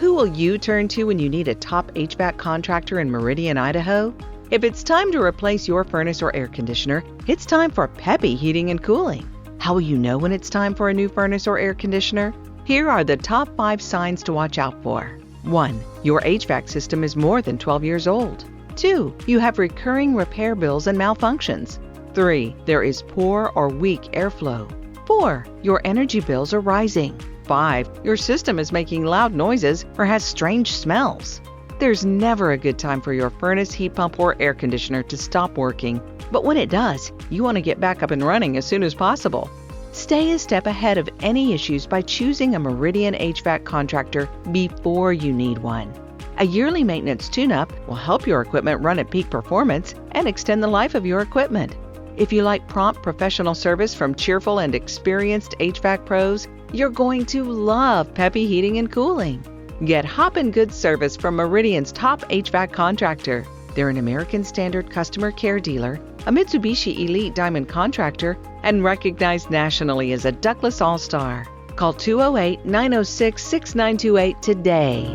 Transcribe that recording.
Who will you turn to when you need a top HVAC contractor in Meridian, Idaho? If it's time to replace your furnace or air conditioner, it's time for Peppy Heating and Cooling. How will you know when it's time for a new furnace or air conditioner? Here are the top 5 signs to watch out for. 1. Your HVAC system is more than 12 years old. 2. You have recurring repair bills and malfunctions. 3. There is poor or weak airflow. 4. Your energy bills are rising. 5. Your system is making loud noises or has strange smells. There's never a good time for your furnace, heat pump, or air conditioner to stop working. But when it does, you want to get back up and running as soon as possible. Stay a step ahead of any issues by choosing a Meridian HVAC contractor before you need one. A yearly maintenance tune-up will help your equipment run at peak performance and extend the life of your equipment. If you like prompt professional service from cheerful and experienced HVAC pros, you're going to love Peppy Heating and Cooling. Get hoppin' good service from Meridian's top HVAC contractor. They're an American Standard customer care dealer, a Mitsubishi Elite Diamond contractor, and recognized nationally as a Douglas All-Star. Call 208-906-6928 today.